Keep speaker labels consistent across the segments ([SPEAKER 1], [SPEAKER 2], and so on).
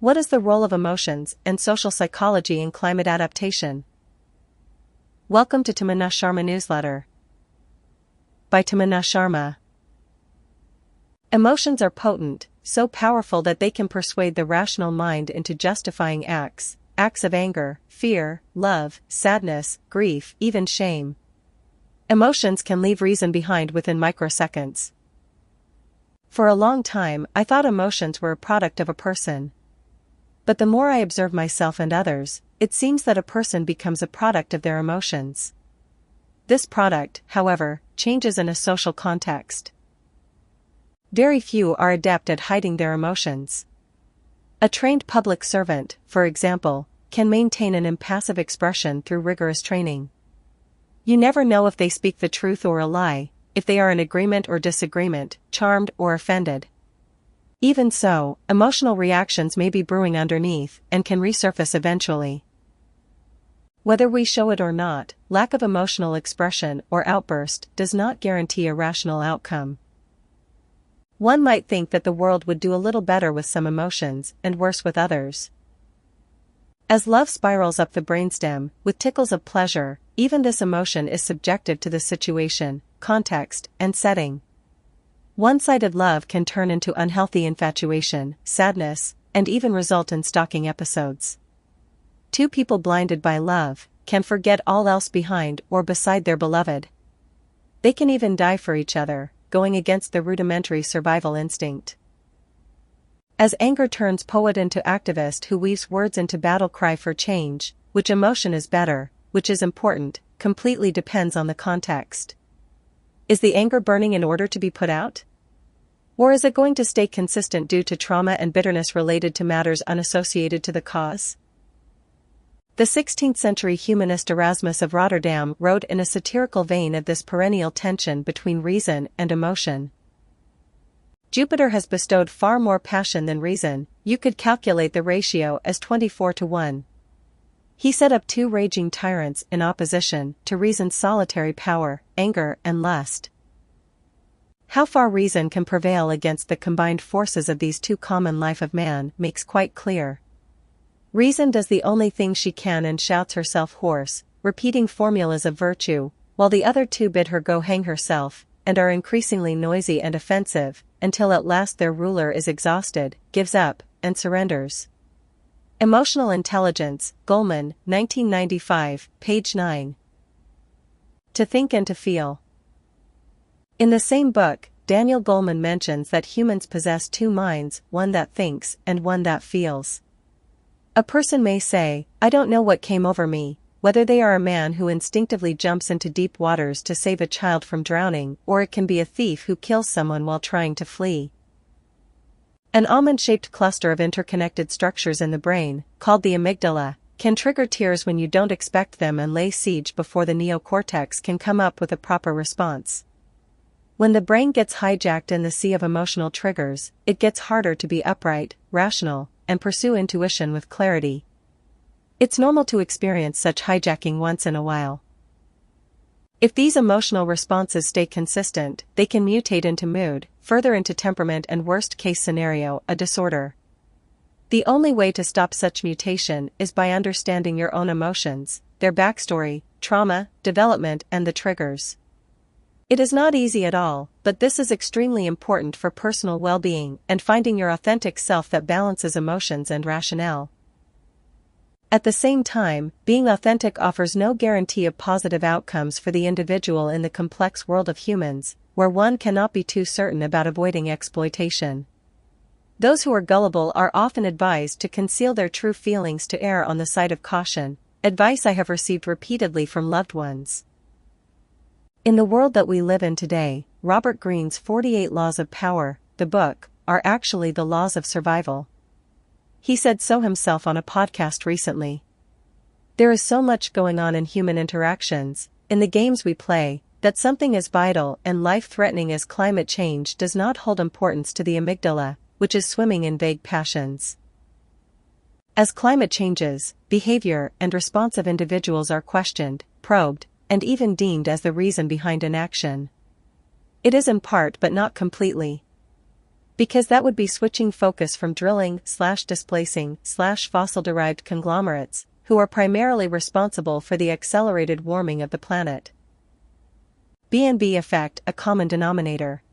[SPEAKER 1] What is the role of emotions and social psychology in climate adaptation? Welcome to Tamana Sharma Newsletter. By Tamana Sharma. Emotions are potent, so powerful that they can persuade the rational mind into justifying acts of anger, fear, love, sadness, grief, even shame. Emotions can leave reason behind within microseconds. For a long time, I thought emotions were a product of a person. But the more I observe myself and others, it seems that a person becomes a product of their emotions. This product, however, changes in a social context. Very few are adept at hiding their emotions. A trained public servant, for example, can maintain an impassive expression through rigorous training. You never know if they speak the truth or a lie, if they are in agreement or disagreement, charmed or offended. Even so, emotional reactions may be brewing underneath and can resurface eventually. Whether we show it or not, lack of emotional expression or outburst does not guarantee a rational outcome. One might think that the world would do a little better with some emotions and worse with others. As love spirals up the brainstem, with tickles of pleasure, even this emotion is subjective to the situation, context, and setting. One-sided love can turn into unhealthy infatuation, sadness, and even result in stalking episodes. Two people blinded by love can forget all else behind or beside their beloved. They can even die for each other, going against their rudimentary survival instinct. As anger turns poet into activist who weaves words into battle cry for change, which emotion is better, which is important, completely depends on the context. Is the anger burning in order to be put out? Or is it going to stay consistent due to trauma and bitterness related to matters unassociated to the cause? The 16th century humanist Erasmus of Rotterdam wrote in a satirical vein of this perennial tension between reason and emotion. Jupiter has bestowed far more passion than reason, you could calculate the ratio as 24:1. He set up two raging tyrants in opposition to reason's solitary power, anger and lust. How far reason can prevail against the combined forces of these two common life of man makes quite clear. Reason does the only thing she can and shouts herself hoarse, repeating formulas of virtue, while the other two bid her go hang herself, and are increasingly noisy and offensive, until at last their ruler is exhausted, gives up, and surrenders. Emotional Intelligence, Goleman, 1995, page 9. To Think and to Feel. In the same book, Daniel Goleman mentions that humans possess two minds, one that thinks and one that feels. A person may say, I don't know what came over me, whether they are a man who instinctively jumps into deep waters to save a child from drowning, or it can be a thief who kills someone while trying to flee. An almond-shaped cluster of interconnected structures in the brain, called the amygdala, can trigger tears when you don't expect them and lay siege before the neocortex can come up with a proper response. When the brain gets hijacked in the sea of emotional triggers, it gets harder to be upright, rational, and pursue intuition with clarity. It's normal to experience such hijacking once in a while. If these emotional responses stay consistent, they can mutate into mood, further into temperament and worst-case scenario, a disorder. The only way to stop such mutation is by understanding your own emotions, their backstory, trauma, development and the triggers. It is not easy at all, but this is extremely important for personal well-being and finding your authentic self that balances emotions and rationale. At the same time, being authentic offers no guarantee of positive outcomes for the individual in the complex world of humans, where one cannot be too certain about avoiding exploitation. Those who are gullible are often advised to conceal their true feelings to err on the side of caution, advice I have received repeatedly from loved ones. In the world that we live in today, Robert Greene's 48 Laws of Power, the book, are actually the laws of survival. He said so himself on a podcast recently. There is so much going on in human interactions, in the games we play, that something as vital and life-threatening as climate change does not hold importance to the amygdala, which is swimming in vague passions. As climate changes, behavior and response of individuals are questioned, probed, and even deemed as the reason behind inaction. It is in part but not completely. Because that would be switching focus from drilling/displacing/fossil-derived conglomerates, who are primarily responsible for the accelerated warming of the planet. B&B effect, a common denominator.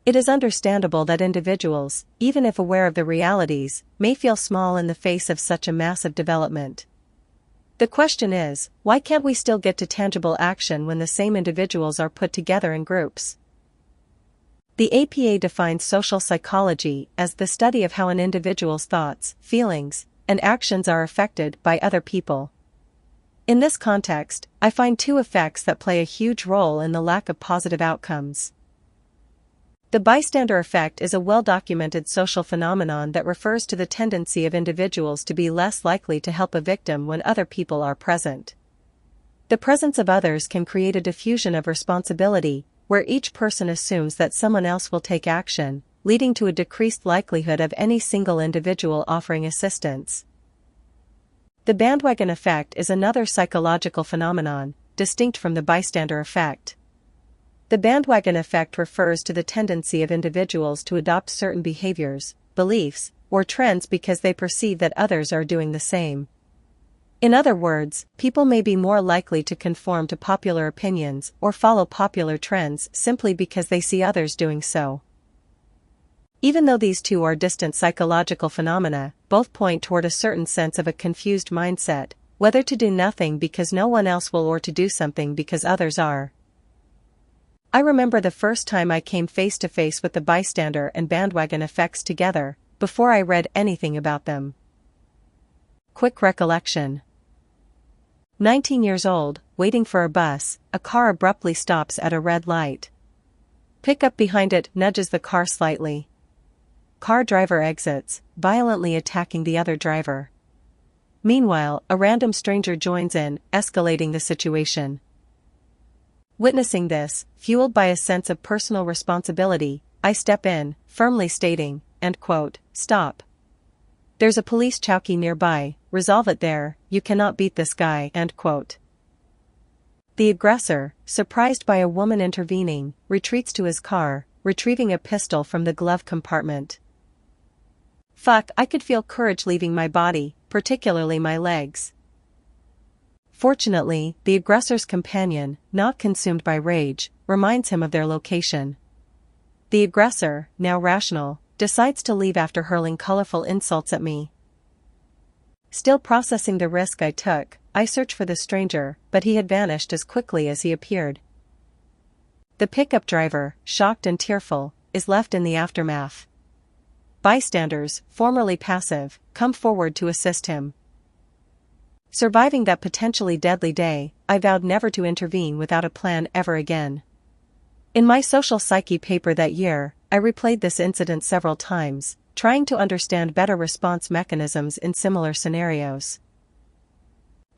[SPEAKER 1] It is understandable that individuals, even if aware of the realities, may feel small in the face of such a massive development. The question is, why can't we still get to tangible action when the same individuals are put together in groups? The APA defines social psychology as the study of how an individual's thoughts, feelings, and actions are affected by other people. In this context, I find two effects that play a huge role in the lack of positive outcomes. The bystander effect is a well-documented social phenomenon that refers to the tendency of individuals to be less likely to help a victim when other people are present. The presence of others can create a diffusion of responsibility, where each person assumes that someone else will take action, leading to a decreased likelihood of any single individual offering assistance. The bandwagon effect is another psychological phenomenon, distinct from the bystander effect. The bandwagon effect refers to the tendency of individuals to adopt certain behaviors, beliefs, or trends because they perceive that others are doing the same. In other words, people may be more likely to conform to popular opinions or follow popular trends simply because they see others doing so. Even though these two are distant psychological phenomena, both point toward a certain sense of a confused mindset, whether to do nothing because no one else will or to do something because others are. I remember the first time I came face to face with the bystander and bandwagon effects together, before I read anything about them. Quick recollection. 19 years old, waiting for a bus, a car abruptly stops at a red light. Pickup behind it nudges the car slightly. Car driver exits, violently attacking the other driver. Meanwhile, a random stranger joins in, escalating the situation. Witnessing this, fueled by a sense of personal responsibility, I step in, firmly stating, end quote, "Stop. There's a police chowkey nearby, resolve it there, you cannot beat this guy," end quote. The aggressor, surprised by a woman intervening, retreats to his car, retrieving a pistol from the glove compartment. Fuck, I could feel courage leaving my body, particularly my legs. Fortunately, the aggressor's companion, not consumed by rage, reminds him of their location. The aggressor, now rational, decides to leave after hurling colorful insults at me. Still processing the risk I took, I search for the stranger, but he had vanished as quickly as he appeared. The pickup driver, shocked and tearful, is left in the aftermath. Bystanders, formerly passive, come forward to assist him. Surviving that potentially deadly day, I vowed never to intervene without a plan ever again. In my social psyche paper that year, I replayed this incident several times, trying to understand better response mechanisms in similar scenarios.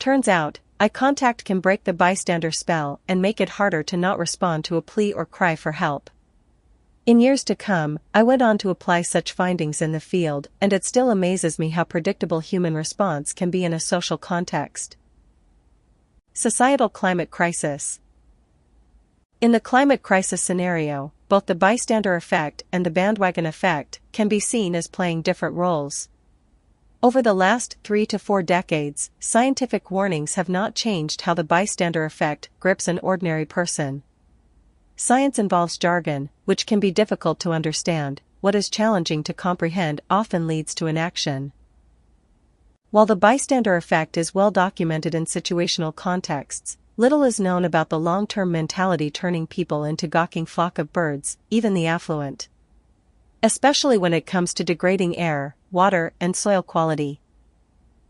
[SPEAKER 1] Turns out, eye contact can break the bystander spell and make it harder to not respond to a plea or cry for help. In years to come, I went on to apply such findings in the field, and it still amazes me how predictable human response can be in a social context. Societal climate crisis. In the climate crisis scenario, both the bystander effect and the bandwagon effect can be seen as playing different roles. Over the last 3 to 4 decades, scientific warnings have not changed how the bystander effect grips an ordinary person. Science involves jargon, which can be difficult to understand. What is challenging to comprehend often leads to inaction. While the bystander effect is well documented in situational contexts, little is known about the long-term mentality turning people into gawking flock of birds, even the affluent. Especially when it comes to degrading air, water, and soil quality.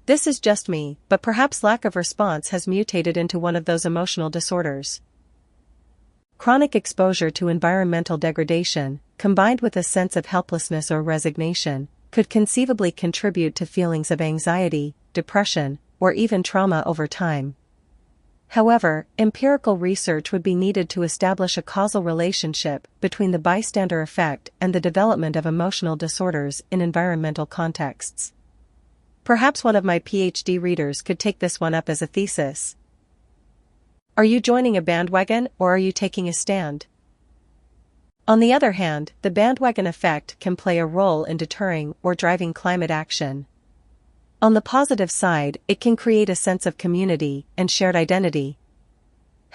[SPEAKER 1] This is just me, but perhaps lack of response has mutated into one of those emotional disorders. Chronic exposure to environmental degradation, combined with a sense of helplessness or resignation, could conceivably contribute to feelings of anxiety, depression, or even trauma over time. However, empirical research would be needed to establish a causal relationship between the bystander effect and the development of emotional disorders in environmental contexts. Perhaps one of my PhD readers could take this one up as a thesis. Are you joining a bandwagon or are you taking a stand? On the other hand, the bandwagon effect can play a role in deterring or driving climate action. On the positive side, it can create a sense of community and shared identity.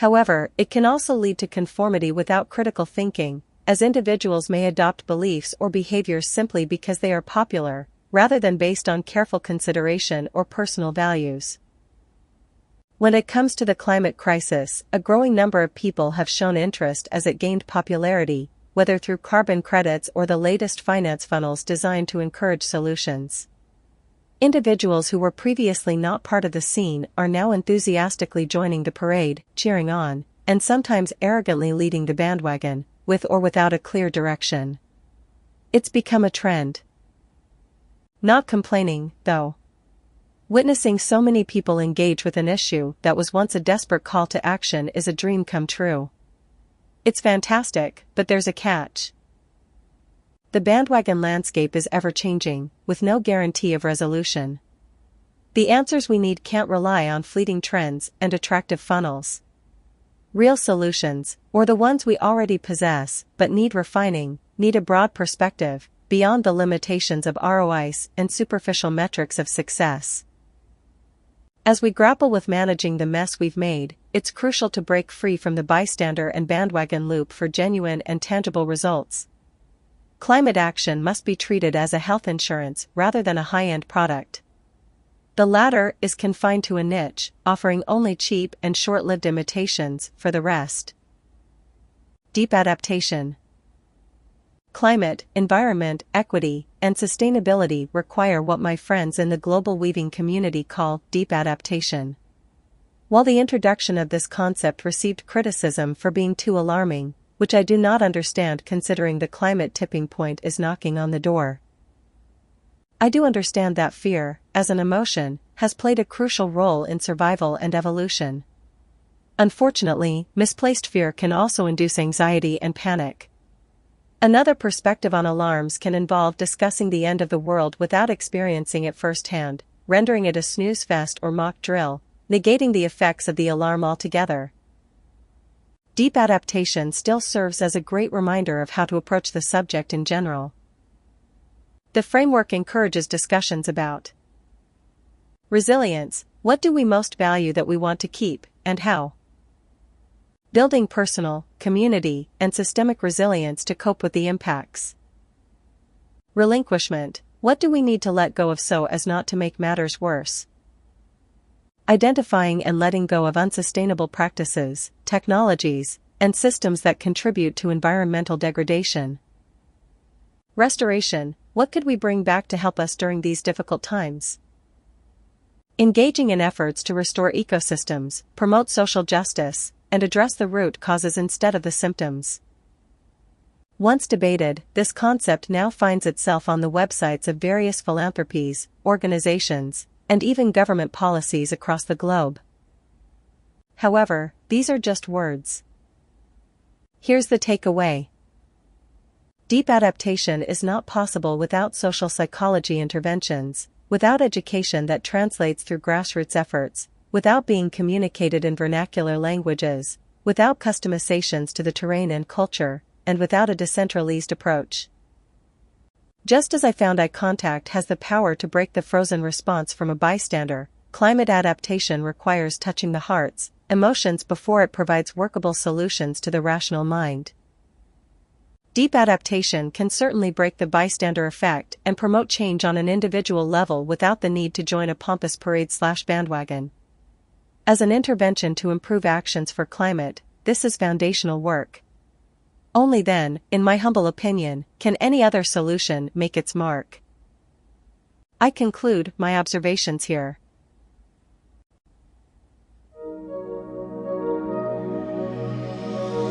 [SPEAKER 1] However, it can also lead to conformity without critical thinking, as individuals may adopt beliefs or behaviors simply because they are popular, rather than based on careful consideration or personal values. When it comes to the climate crisis, a growing number of people have shown interest as it gained popularity, whether through carbon credits or the latest finance funnels designed to encourage solutions. Individuals who were previously not part of the scene are now enthusiastically joining the parade, cheering on, and sometimes arrogantly leading the bandwagon, with or without a clear direction. It's become a trend. Not complaining, though. Witnessing so many people engage with an issue that was once a desperate call to action is a dream come true. It's fantastic, but there's a catch. The bandwagon landscape is ever-changing, with no guarantee of resolution. The answers we need can't rely on fleeting trends and attractive funnels. Real solutions, or the ones we already possess but need refining, need a broad perspective, beyond the limitations of ROIs and superficial metrics of success. As we grapple with managing the mess we've made, it's crucial to break free from the bystander and bandwagon loop for genuine and tangible results. Climate action must be treated as a health insurance rather than a high-end product. The latter is confined to a niche, offering only cheap and short-lived imitations for the rest. Deep adaptation. Climate, environment, equity, and sustainability require what my friends in the global weaving community call deep adaptation. While the introduction of this concept received criticism for being too alarming, which I do not understand considering the climate tipping point is knocking on the door, I do understand that fear, as an emotion, has played a crucial role in survival and evolution. Unfortunately, misplaced fear can also induce anxiety and panic. Another perspective on alarms can involve discussing the end of the world without experiencing it firsthand, rendering it a snooze fest or mock drill, negating the effects of the alarm altogether. Deep adaptation still serves as a great reminder of how to approach the subject in general. The framework encourages discussions about resilience. What do we most value that we want to keep, and how? Building personal, community, and systemic resilience to cope with the impacts. Relinquishment. What do we need to let go of so as not to make matters worse? Identifying and letting go of unsustainable practices, technologies, and systems that contribute to environmental degradation. Restoration. What could we bring back to help us during these difficult times? Engaging in efforts to restore ecosystems, promote social justice, and address the root causes instead of the symptoms. Once debated, this concept now finds itself on the websites of various philanthropies, organizations, and even government policies across the globe. However, these are just words. Here's the takeaway. Deep adaptation is not possible without social psychology interventions, without education that translates through grassroots efforts, without being communicated in vernacular languages, without customizations to the terrain and culture, and without a decentralized approach. Just as I found eye contact has the power to break the frozen response from a bystander, climate adaptation requires touching the hearts, emotions before it provides workable solutions to the rational mind. Deep adaptation can certainly break the bystander effect and promote change on an individual level without the need to join a pompous parade/bandwagon. As an intervention to improve actions for climate, this is foundational work. Only then, in my humble opinion, can any other solution make its mark. I conclude my observations here.